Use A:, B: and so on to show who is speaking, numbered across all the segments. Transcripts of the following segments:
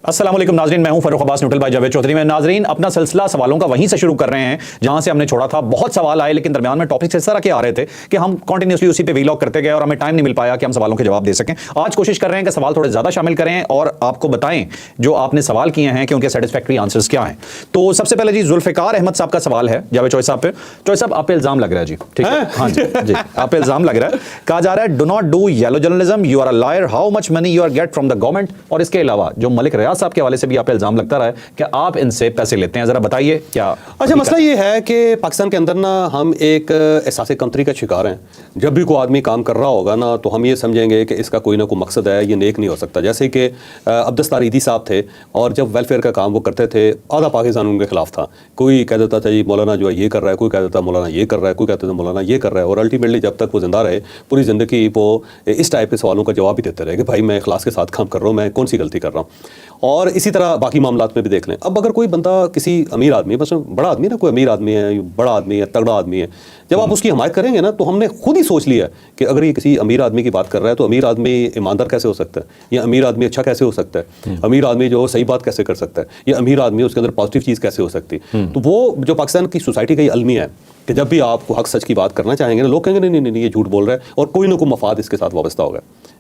A: अस्सलाम वालेकुम नाजरीन, मैं हूं फरूख अब्बास न्यूट्रल बाय जावेद चौधरी। में नाजरीन अपना सिलसिला सवालों का वहीं से शुरू कर रहे हैं जहां से हमने छोड़ा था। बहुत सवाल आए लेकिन दरमियान में टॉपिक्स इस तरह के आ रहे थे कि हम कंटिन्यूसली उसी पे वीलॉग करते गए और हमें टाइम नहीं मिल पाया कि हम सवालों के जवाब दे सकें। आज कोशिश कर रहे हैं कि सवाल थोड़े ज्यादा शामिल करें और आपको बताएं जो आपने सवाल किए हैं कि उनके सेटिस्फैक्टरी आंसर्स क्या हैं। तो सबसे पहले जी जुल्फिकार अहमद साहब का सवाल है जावेद चौधरी साहब पे। चौधरी साहब आप पे इल्जाम लग रहा है जी, ठीक है? हाँ जी जी, आप पे इल्जाम लग रहा है। कहा जा रहा है do not do yellow journalism, you are a liar, how much money you are get from the government. और इसके अलावा जो मलिक रियाज साहब के हवाले से भी आप पे इल्जाम लगता रहा है कि आप इनसे पैसे लेते हैं, जरा बताइए क्या?
B: अच्छा, मसला ये है कि पाकिस्तान के अंदर ना हम एक एहसास कमतरी का शिकार हैं। जब भी कोई आदमी काम कर रहा होगा ना तो हम ये समझेंगे कि इसका कोई ना कोई मकसद है, ये नेक नहीं हो सकता। जैसे कि अब्दुस तारीदी साहब थे और जब वेलफेयर का काम वो करते थे, आधा पाकिस्तान उनके खिलाफ था। कोई कह देता था जी मौलाना जो है ये कर रहा है, कोई कह देता मौलाना ये कर रहा है, कोई कहता था मौलाना ये कर रहा है। और अल्टीमेटली जब तक वो जिंदा रहे पूरी ज़िंदगी वो इस टाइप के सवालों का जवाब भी देते रहे कि भाई मैं इखलास के साथ काम कर रहा हूँ, मैं कौन सी गलती कर रहा हूँ। और इसी तरह बाकी मामलात में भी देख लें। अब अगर कोई बंदा किसी अमीर आदमी, बस बड़ा आदमी ना, कोई अमीर आदमी है, बड़ा आदमी है, तगड़ा आदमी है, जब आप उसकी हमायत करेंगे ना तो हमने खुद ही सोच लिया कि अगर ये किसी अमीर आदमी की बात कर रहा है तो अमीर आदमी ईमानदार कैसे हो सकता है, या अमीर आदमी अच्छा कैसे हो सकता है, अमीर आदमी जो सही बात कैसे कर सकता है, या अमीर आदमी उसके अंदर पॉजिटिव चीज़ कैसे हो सकती है। तो वो जो पाकिस्तान की सोसाइटी का ये अलमिया है कि जब भी आप हक सच की बात करना चाहेंगे ना, लोग कहेंगे नहीं नहीं नहीं ये झूठ बोल रहा है और कोई ना कोई मफाद इसके साथ वाबस्ता होगा।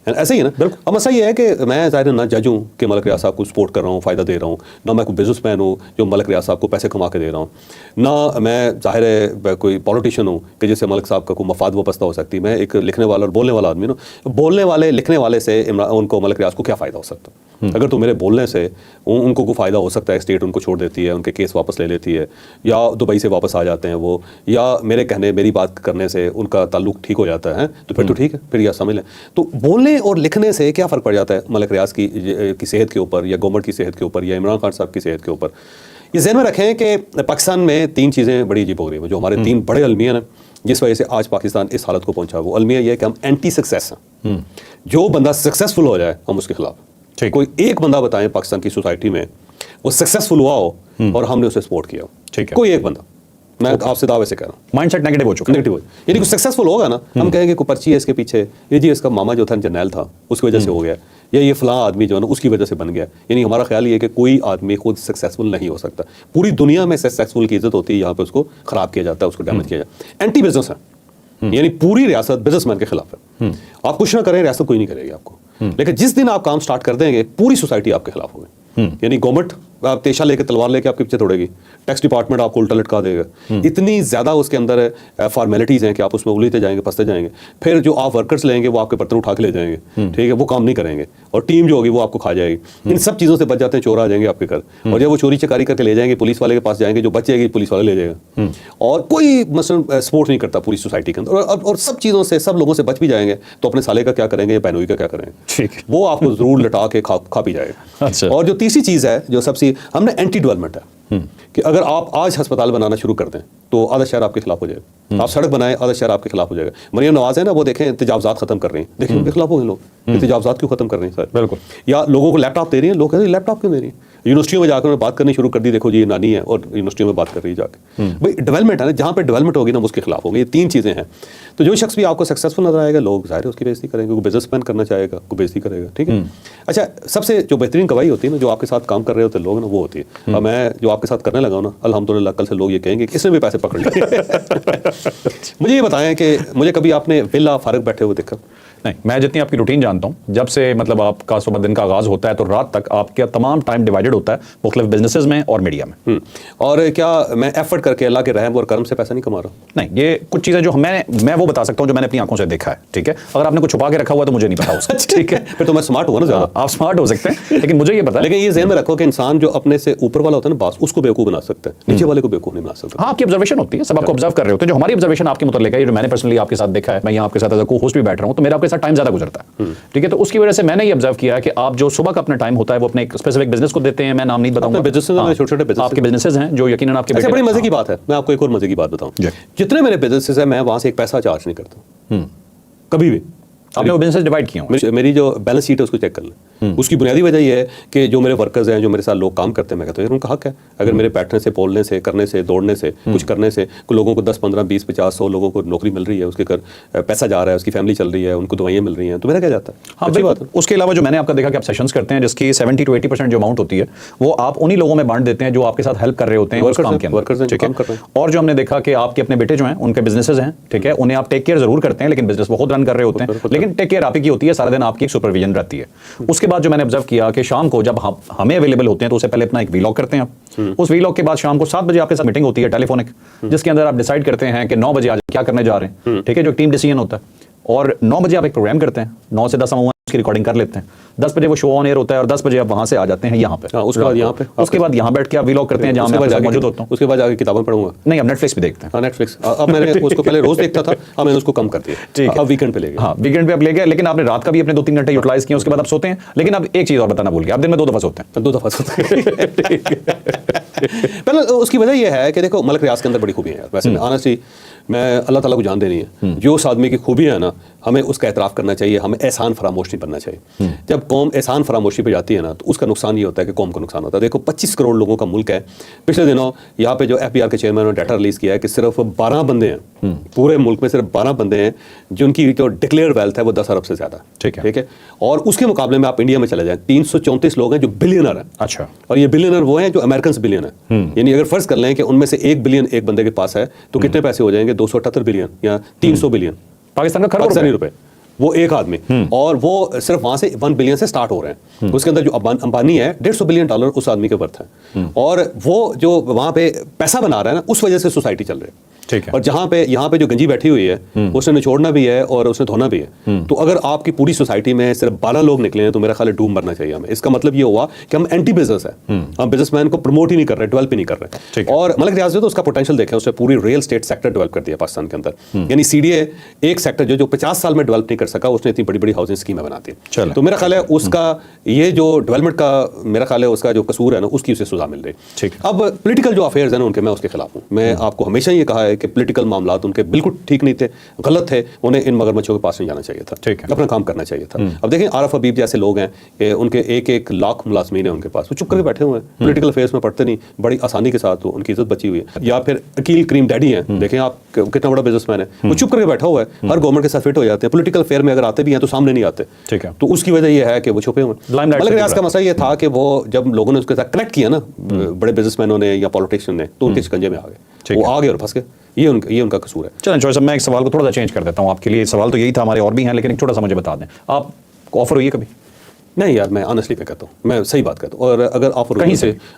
B: ऐसे ही है ना। बिल्कुल। अब मसला ये है कि मैं ज़ाहिर ना जज हूँ कि मलिक रियाज साहब को सपोर्ट कर रहा हूँ, फ़ायदा दे रहा हूँ, ना मैं कोई बिजनेसमैन हूँ जो मलिक रियाज साहब को पैसे कमा के दे रहा हूँ, ना मैं ज़ाहिर है कोई पॉलिटिशियन हूँ कि जिससे मलिक साहब का कोई मफाद वाबस्ता हो सकती है। मैं एक लिखने वाला और बोलने वाला आदमी हूँ। बोलने वाले लिखने वाले से उनको मलिक रियाज को क्या फ़ायदा हो सकता है? अगर तो मेरे बोलने से उनको कोई फ़ायदा हो सकता है, स्टेट उनको छोड़ देती है, उनके केस वापस ले लेती है, या दुबई से वापस आ जाते हैं वो, या मेरे कहने मेरी बात करने से उनका ताल्लुक ठीक हो जाता है, तो फिर तो ठीक है, फिर यह समझ लें। तो बोलने और लिखने से क्या फ़र्क पड़ जाता है मलिक रियाज की सेहत के ऊपर, या गवर्नमेंट की सेहत के ऊपर, या इमरान खान साहब की सेहत के ऊपर? ये ज़हन में रखें कि पाकिस्तान में तीन चीज़ें बड़ी अजीब हो गई हैं, जो हमारे तीन बड़े अलमिया हैं जिस वजह से आज पाकिस्तान इस हालत को पहुंचा। वो अलमिया ये है कि हम एंटी सक्सेस हैं। जो बंदा सक्सेसफुल हो जाए हम उसके खिलाफ। कोई एक बंदा बताएं पाकिस्तान की सोसाइटी में वो सक्सेसफुल हुआ हो और हमने उसे सपोर्ट किया हो, ठीक है? कोई एक बंदा, मैं आपसे दावे से कह रहा हूँ।
A: माइंडसेट नेगेटिव हो चुका है।
B: नेगेटिव हो, यानी कुछ सक्सेसफुल होगा ना, हम कहेंगे कोई पर्ची है इसके पीछे, ये जी इसका मामा जो था जर्नैल था उसकी वजह से हो गया, या ये फलां आदमी जो है ना उसकी वजह से बन गया। यानी हमारा ख्याल ये है कि कोई आदमी खुद सक्सेसफुल नहीं हो सकता। पूरी दुनिया में सक्सेसफुल की इज्जत होती है, यहाँ पे उसको खराब किया जाता है, उसको डैमेज किया जाता है। एंटी बिजनेस है, यानी पूरी रियासत बिजनेसमैन के खिलाफ है। आप कुछ ना करें, रियासत कोई नहीं करेगी आपको, लेकिन जिस दिन आप काम स्टार्ट कर देंगे पूरी सोसाइटी आपके खिलाफ होगी। यानी गवर्नमेंट आप तेशा लेके तलवार लेके आपके पीछे दौड़ेगी, टैक्स डिपार्टमेंट आपको उल्टा लटका देगा। इतनी ज़्यादा उसके अंदर फॉर्मेलिटीज़ हैं कि आप उसमें उलझते जाएंगे, फंसते जाएंगे। फिर जो आप वर्कर्स लेंगे वो आपके बर्तन उठा के ले जाएंगे, ठीक है, वो काम नहीं करेंगे, और टीम जो होगी वो आपको खा जाएगी। इन सब चीज़ों से बच जाते हैं, चोर आ जाएंगे आपके घर, और जब वो चोरी चकारी करके ले जाएंगे पुलिस वाले के पास जाएंगे, जो बच जाएगी पुलिस वाले ले जाएगा, और कोई मसलन सपोर्ट नहीं करता पूरी सोसाइटी के अंदर। और सब चीज़ों से सब लोगों से बच भी जाएंगे तो अपने साले का क्या करेंगे या बहनोई का क्या करेंगे, ठीक है, वो आपको ज़रूर लटा के खा पी जाएगा। और जो तीसरी चीज़ है जो सबसे हमने एंटी डेवलपमेंट है कि अगर आप आज अस्पताल बनाना शुरू कर दें तो आधा शहर आपके खिलाफ हो जाएगा। आप सड़क बनाएं, आधा शहर आपके खिलाफ हो जाएगा। मरियम नवाज है ना, वो देखें तजावजात खत्म कर रही हैं, देखिए उनके खिलाफ हो गए लोग, तजावजात क्यों खत्म कर रही हैं सर? बिल्कुल। या लोगों को लैपटॉप दे रही हैं, लोग कहते हैं लैपटॉप क्यों दे रही हैं? यूनिवर्सिटियों में जाकर बात करनी शुरू कर दी, देखो जी ये नानी है और यूनिवर्सिटियों में बात कर रही है जाके। भाई डेवलपमेंट है ना, जहाँ पे डेवलपमेंट होगी ना उसके खिलाफ होगी। ये तीन चीज़ें हैं। तो जो शख्स भी आपको सक्सेसफुल नजर आएगा लोग ज़ाहिर है उसकी बेइज्जती करेंगे, कोई बिजनेसमैन करना चाहेगा कोई बेइज्जती करेगा, ठीक है। अच्छा, सबसे जो बेहतरीन गवाही होती है ना, जो आपके साथ काम कर रहे होते लोग ना, वो होती है। और मैं जो आपके साथ करने लगा हूँ ना, अल्हम्दुलिल्लाह कल से लोग ये कहेंगे कि इसने भी पैसे पकड़ लिए। मुझे ये बताएं कि मुझे कभी आपने विला फारग बैठे हुए देखा?
A: नहीं, मैं जितनी आपकी रूटीन जानता हूँ, जब से मतलब आपका सुबह दिन का आगाज होता है तो रात तक आपका तमाम टाइम डिवाइडेड होता है मुख्तलिफ बिजनेसेस में और मीडिया में।
B: और क्या मैं एफर्ट करके अल्लाह के रहम और करम से पैसा नहीं कमा रहा?
A: नहीं, ये कुछ चीज़ें जो मैं वो बता सकता हूँ जो मैंने अपनी आंखों से देखा है, ठीक है। अगर आपने कुछ छुपा के रखा हुआ तो मुझे नहीं पता उसका, ठीक है।
B: फिर तो मैं स्मार्ट हुआ ना ज़्यादा।
A: आप स्मार्ट हो सकते हैं लेकिन मुझे ये पता है।
B: लेकिन ये ज़हन में रखो कि इंसान जो अपने से ऊपर वाला होता है ना बास, उसको बेवकूफ़ बना सकता है, नीचे वाले को बेवकूफ़ नहीं बना सकता।
A: हाँ, आपकी ऑब्जर्वेशन होती है, सब आपको ऑब्जर्व कर रहे होते हैं। जो हमारी ऑब्जर्वेशन आपके मुताल्लिक है, जो मैंने पर्सनली आपके साथ देखा है, मैं यहाँ आपके साथ एज अ को-होस्ट भी बैठ रहा हूँ, तो मेरा आपके साथ टाइम ज़्यादा गुजरता है, ठीक है। तो उसकी वजह से मैंने ये ऑब्जर्व किया कि आप जो सुबह का अपना टाइम होता है वो अपने एक स्पेसिफिक बिजनेस को देते हैं। मैं नाम नहीं बताऊंगा,
B: छोटे-छोटे बिजनेस
A: आपके बिजनेसेस हैं जो यकीनन आपके।
B: अच्छा, बड़ी मजे की बात है, मैं आपको एक और मजे की बात बताऊं। जितने मेरे बिजनेसेस हैं मैं वहां से एक पैसा चार्ज नहीं करता कभी भी।
A: आपने वो बिजनेस डिवाइड किया होंगे।
B: मेरी जो बैलेंस शीट है उसको चेक कर लें। उसकी बुनियादी वजह ये है कि जो मेरे वर्कर्स हैं, जो मेरे साथ लोग काम करते हैं, मैं कहता हूँ यार उनका हक है। अगर मेरे बैठने से, बोलने से, करने से, दौड़ने से, कुछ करने से कुछ लोगों को 10, 15, 20, 50, 100 लोगों को नौकरी मिल रही है, उसके घर पैसा जा रहा है, उसकी फैमिली चल रही है, उनको दवाइयाँ मिल रही हैं, तो मेरा क्या जाता है।
A: हाँ, बिल्कुल। उसके अलावा जो मैंने आपका देखा कि आप सेशंस करते हैं जिसकी 70 to 80% जो अमाउंट होती है वो आप उन्हीं लोगों में बांट देते हैं जो आपके साथ हेल्प कर रहे होते हैं उस काम के अंदर, ठीक है। और जो हमने देखा कि आपके अपने बेटे जो हैं उनके बिजनेसेस हैं, ठीक है, उन्हें आप टेक केयर जरूर करते हैं लेकिन बिजनेस वो खुद रन कर रहे होते हैं, लेकिन टेक केयर आप ही की होती है, सारा दिन आपकी सुपरविजन रहती है। उसके बाद जो मैंने ऑब्जर्व किया कि शाम को जब हमें अवेलेबल होते हैं तो उससे पहले अपना एक वीलॉग करते हैं आप। उस वीलॉग के बाद शाम को 7 बजे आपके साथ मीटिंग होती है टेलीफोनिक, जिसके अंदर आप डिसाइड करते हैं कि 9 बजे आज क्या करने जा रहे हैं, ठीक है, जो टीम डिसीजन होता है। और 9 बजे आप एक प्रोग्राम करते हैं, 9 से 10 हम उसकी रिकॉर्डिंग कर लेते हैं, 10 बजे वो शो ऑन एयर होता है और 10 बजे आप वहां से आ जाते हैं यहाँ पे।
B: उसके बाद यहाँ पे,
A: उसके बाद यहाँ बैठ के आप वीलॉग करते हैं जहाँ मैं आपके साथ मौजूद होता हूँ।
B: उसके बाद जाके किताबें पढ़ूंगा।
A: नहीं, अब नेटफ्लिक्स भी देखते हैं।
B: हाँ, नेटफ्लिक्स अब मैंने उसको पहले रोज देखता था, अब मैंने उसको कम कर दिया।
A: ठीक है,
B: अब वीकेंड पे ले गया।
A: हाँ, वीकेंड पे आप ले गए, लेकिन आपने रात का भी अपने 2-3 घंटे यूटिलाइज किया, उसके बाद आप सोते हैं। लेकिन अब एक चीज और बताना भूल गया, आप दिन में 2 दफा सोते हैं।
B: 2 दफा सोते हैं। पहले उसकी वजह यह है कि देखो मलक रियाज के अंदर बड़ी खूबियां हैं वैसे। ऑनेस्टली मैं अल्लाह ताला को जान देनी है, जो उस आदमी की खूबियां है ना, हमें उसका एतराफ़ करना चाहिए, हमें एहसान फरामोश नहीं बनना चाहिए। जब कौम एहसान फरामोशी पे जाती है ना, तो उसका नुकसान ये होता है कि कौम को नुकसान होता है। देखो 25 करोड़ लोगों का मुल्क है। पिछले दिनों यहाँ पे जो FBR के चेयरमैन ने डाटा रिलीज़ किया है कि सिर्फ 12 बंदे हैं पूरे मुल्क में, सिर्फ 12 बंदे हैं जिनकी जो डिक्लेयर वेल्थ है वो 10 अरब से ज़्यादा है। ठीक है। और उसके मुकाबले में आप इंडिया में चले जाएं, 334 लोग हैं जो बिलियनर हैं।
A: अच्छा।
B: और ये बिलियनर वो हैं जो अमेरिकन बिलियन है। यानी अगर फर्ज कर लें कि उनमें से 1 बिलियन एक बंदे के पास है, तो कितने पैसे हो जाएंगे? 278 बिलियन या 300 बिलियन
A: पाकिस्तान का
B: पाकिस्तानी रुपए, वो एक आदमी। और वो सिर्फ वहां से 1 बिलियन से स्टार्ट हो रहे हैं। उसके अंदर जो अंबानी है, $150 बिलियन उस आदमी के वर्थ है। और वो जो वहां पे पैसा बना रहा है ना, उस वजह से सोसाइटी चल रही है।
A: ठीक है।
B: और जहां पे यहाँ पे जो गंजी बैठी हुई है उसने निचोड़ना भी है और उसने धोना भी है। तो अगर आपकी पूरी सोसाइटी में सिर्फ 12 लोग निकले हैं तो मेरा ख्याल है डूब मरना चाहिए हमें। इसका मतलब ये हुआ कि हम एंटी बिजनेस है, हम बिजनेसमैन को प्रमोट ही नहीं कर रहे, डेवलप ही नहीं कर रहे। और मलिक रियाज ने तो उसका पोटेंशियल देखा, उसने पूरी रियल स्टेट सेक्टर डेवलप कर दिया पाकिस्तान के अंदर। यानी CDA एक सेक्टर जो 50 साल में डेवलप नहीं कर सका, उसने इतनी बड़ी बड़ी हाउसिंग स्कीमें बना दी। तो मेरा ख्याल है उसका ये जो डेवलपमेंट का मेरा ख्याल है उसका जो कसूर है ना, उसकी उसे सजा मिल रही। अब पॉलिटिकल जो अफेयर्स हैं ना उनके, मैं उसके खिलाफ हूँ। मैं आपको हमेशा ये कहा है कि पॉलिटिकल मामला उनके बिल्कुल ठीक नहीं थे, गलत थे, उन्हें इन मगरमच्छों के पास नहीं जाना चाहिए था। ठीक है, अपना काम करना चाहिए था। अब देखें आरफ हबीब जैसे लोग हैं, उनके 1-1 लाख मुलाजमीन है उनके पास, वो चुप करके बैठे हुए हैं, पॉलिटिकल अफेयर्स में पढ़ते नहीं, बड़ी आसानी के साथ तो उनकी इज्जत बची हुई है। या फिर अकील करीम डैडी हैं, देखें आप कितना बड़ा बिजनेसमैन है, वो चुप करके बैठा हुआ है, हर गवर्नमेंट के साथ फिट हो जाते हैं, पॉलिटिकल अफेयर में अगर आते भी हैं तो सामने नहीं आते। ठीक है, तो उसकी वजह यह है कि वो छुपे हुए हैं। मलिक रियाज का मसला ये था कि वो जब लोगों ने उसके साथ कनेक्ट किया ना, बड़े बिजनेसमैनों ने या पॉलिटिशियन ने, तो उनके शिकंजे में आ गए, वो आ गए और फंस गए। ये उनका कसूर है।
A: चलें चॉइस, मैं एक सवाल को थोड़ा सा चेंज कर देता हूँ आपके लिए। सवाल तो यही था, हमारे और भी हैं, लेकिन एक छोटा सा मुझे बता दें, आप ऑफर हुई है कभी?
B: नहीं यार, मैं ऑनेस्टली कहता हूँ, मैं सही बात कहता हूँ। और अगर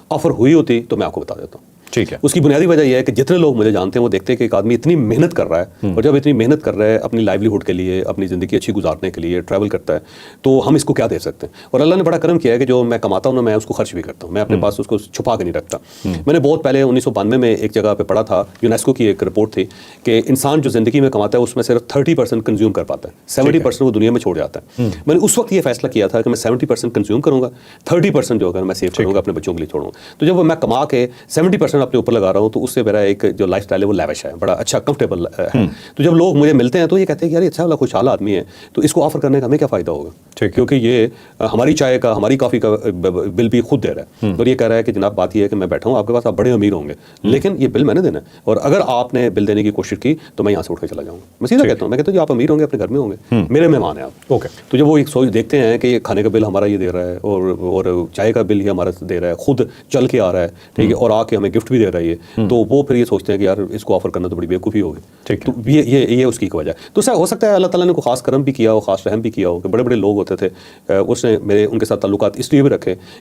B: ऑफर हुई होती तो मैं आपको बता देता हूँ। ठीक है। उसकी बुनियादी वजह यह है कि जितने लोग मुझे जानते हैं वो देखते हैं कि एक आदमी इतनी मेहनत कर रहा है, और जब इतनी मेहनत कर रहा है अपनी लाइवलीहुड के लिए, अपनी ज़िंदगी अच्छी गुजारने के लिए, ट्रैवल करता है, तो हम इसको क्या दे सकते हैं? और अल्लाह ने बड़ा करम किया है कि जो मैं कमाता हूँ ना, मैं उसको खर्च भी करता हूँ, मैं अपने पास उसको छुपा के नहीं रखता। मैंने बहुत पहले 1992 में एक जगह पर पढ़ा था, यूनेस्को की एक रिपोर्ट थी कि इंसान जो ज़िंदगी में कमाता है उसमें सिर्फ 30% कंज्यूम कर पाता है, 70% वो दुनिया में छोड़ जाता है। मैंने उस वक्त ये फैसला किया था कि मैं 70% कंज्यूम करूँगा, 30% जो होगा मैं सेव करूँगा, अपने बच्चों के लिए छोड़ूंगा। तो जब मैं कमा के 70% अपने ऊपर लगा रहा हूँ, तो उससे मेरा एक जो लाइफस्टाइल है वो लैविश है, बड़ा अच्छा कंफर्टेबल है। तो जब लोग मुझे मिलते हैं तो ये कहते हैं कि यार अच्छा वाला खुशहाल आदमी है, तो इसको ऑफर करने का हमें क्या फ़ायदा होगा? क्योंकि ये हमारी चाय का, हमारी कॉफ़ी का बिल भी खुद दे रहा है, और ये कह रहा है कि जनाब बात ये है कि मैं बैठा हूँ आपके पास, आप बड़े अमीर होंगे, लेकिन ये बिल मैंने देना है, और अगर आपने बिल देने की कोशिश की तो मैं यहाँ से उठ के चला जाऊँगा। मैं सीधा कहता हूँ, मैं कहता हूँ आप अमीर होंगे, अपने घर में होंगे, मेरे मेहमान हैं आप। ओके। तो जब वो एक सोच देखते हैं कि ये खाने का बिल हमारा ये दे रहा है, और चाय का बिल ये हमारा दे रहा है, खुद चल के आ रहा है, ठीक है, और आके हमें गिफ्ट भी दे रहा है, तो वो फिर ये सोचते हैं कि यार इसको ऑफर करना तो बड़ी बेवकूफ़ी होगी। ठीक, तो ये उसकी एक वजह है। तो ऐसा हो सकता है अल्लाह ताला ने कोई खास करम भी किया हो, खास रहम भी किया हो कि बड़े बड़े लोग होते थे, उसने उनके साथ ताल्लुकात इसलिए भी रखे